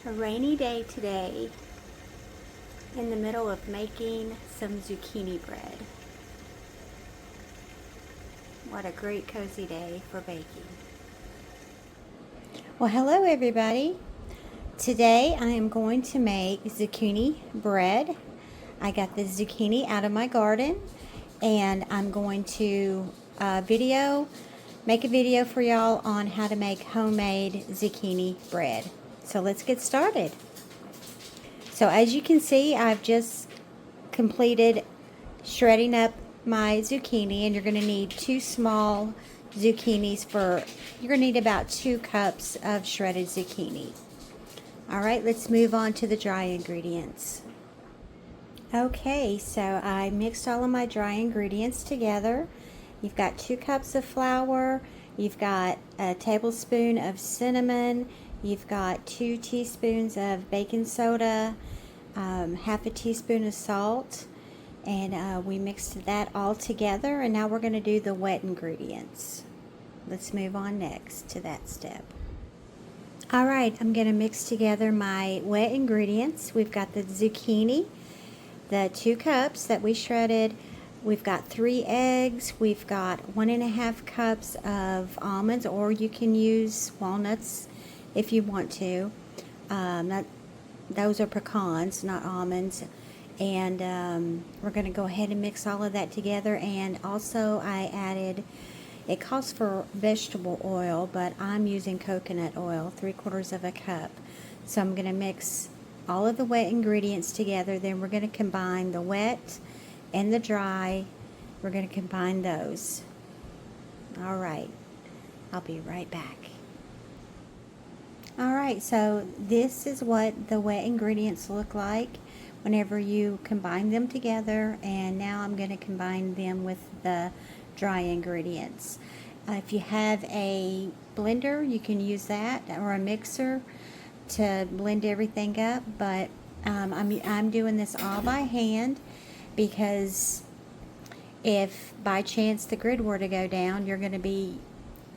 A rainy day today in the middle of making some zucchini bread. What a great cozy day for baking. Well, hello everybody. Today I am going to make zucchini bread. I got the zucchini out of my garden and I'm going to make a video for y'all on how to make homemade zucchini bread. So let's get started. So as you can see, I've just completed shredding up my zucchini, and you're going to need 2 small zucchinis you're going to need about 2 cups of shredded zucchini. Alright, let's move on to the dry ingredients. Okay, so I mixed all of my dry ingredients together. You've got 2 cups of flour, you've got a tablespoon of cinnamon, you've got 2 teaspoons of baking soda, half a teaspoon of salt, and we mixed that all together, and now we're going to do the wet ingredients. Let's move on next to that step. Alright, I'm going to mix together my wet ingredients. We've got the zucchini, the 2 cups that we shredded, we've got 3 eggs, we've got 1.5 cups of almonds, or you can use walnuts if you want to. Those are pecans, not almonds. And we're going to go ahead and mix all of that together. And also I added, it calls for vegetable oil, but I'm using coconut oil, 3/4 of a cup. So I'm going to mix all of the wet ingredients together. Then we're going to combine the wet and the dry. We're going to combine those. Alright, I'll be right back. Alright, so this is what the wet ingredients look like whenever you combine them together, and now I'm going to combine them with the dry ingredients. If you have a blender, you can use that, or a mixer to blend everything up, but I'm doing this all by hand because if by chance the grid were to go down, you're going to be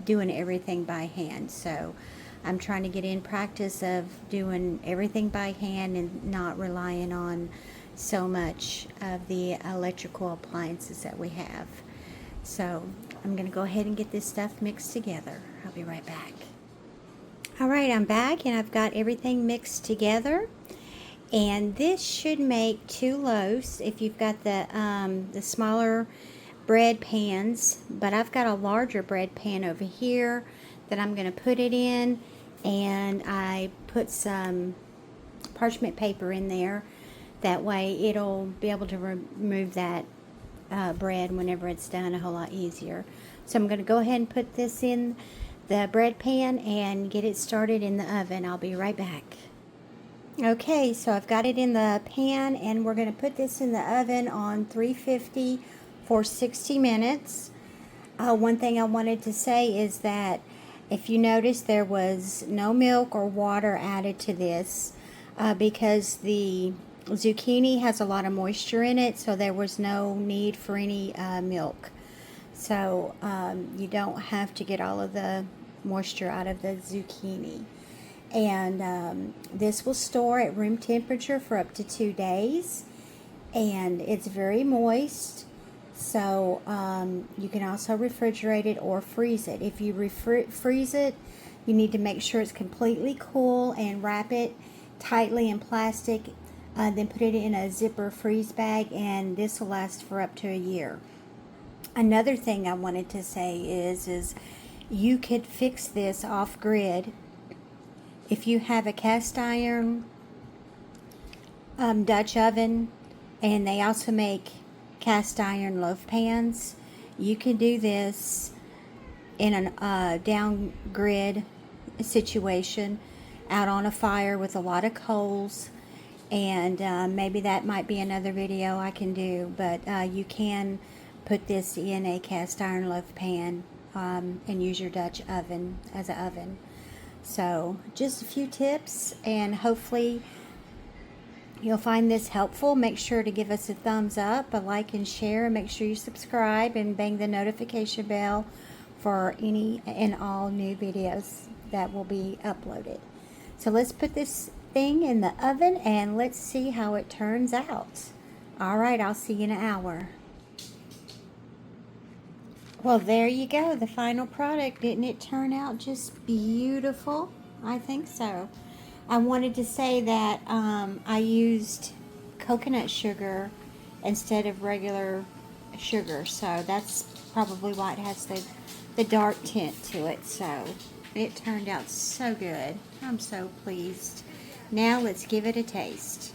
doing everything by hand. So I'm trying to get in practice of doing everything by hand and not relying on so much of the electrical appliances that we have. So I'm going to go ahead and get this stuff mixed together. I'll be right back. Alright, I'm back and I've got everything mixed together. And this should make 2 loaves if you've got the smaller bread pans. But I've got a larger bread pan over here that I'm going to put it in, and I put some parchment paper in there. That way it'll be able to remove that bread whenever it's done a whole lot easier. So I'm going to go ahead and put this in the bread pan and get it started in the oven. I'll be right back. Okay, so I've got it in the pan, and we're going to put this in the oven on 350 for 60 minutes. One thing I wanted to say is that if you notice, there was no milk or water added to this because the zucchini has a lot of moisture in it, so there was no need for any milk. So you don't have to get all of the moisture out of the zucchini. And this will store at room temperature for up to 2 days, and it's very moist. So you can also refrigerate it or freeze it. If you freeze it, you need to make sure it's completely cool and wrap it tightly in plastic. Then put it in a zipper freeze bag, and this will last for up to a year. Another thing I wanted to say is you could fix this off grid. If you have a cast iron Dutch oven, and they also make cast iron loaf pans, you can do this in a down grid situation out on a fire with a lot of coals, and maybe that might be another video I can do, but you can put this in a cast iron loaf pan and use your Dutch oven as an oven. So just a few tips, and hopefully you'll find this helpful. Make sure to give us a thumbs up, a like, and share. And make sure you subscribe and bang the notification bell for any and all new videos that will be uploaded. So let's put this thing in the oven and let's see how it turns out. All right, I'll see you in an hour. Well, there you go, the final product. Didn't it turn out just beautiful? I think so. I wanted to say that I used coconut sugar instead of regular sugar, so that's probably why it has the dark tint to it. So it turned out so good. I'm so pleased. Now let's give it a taste.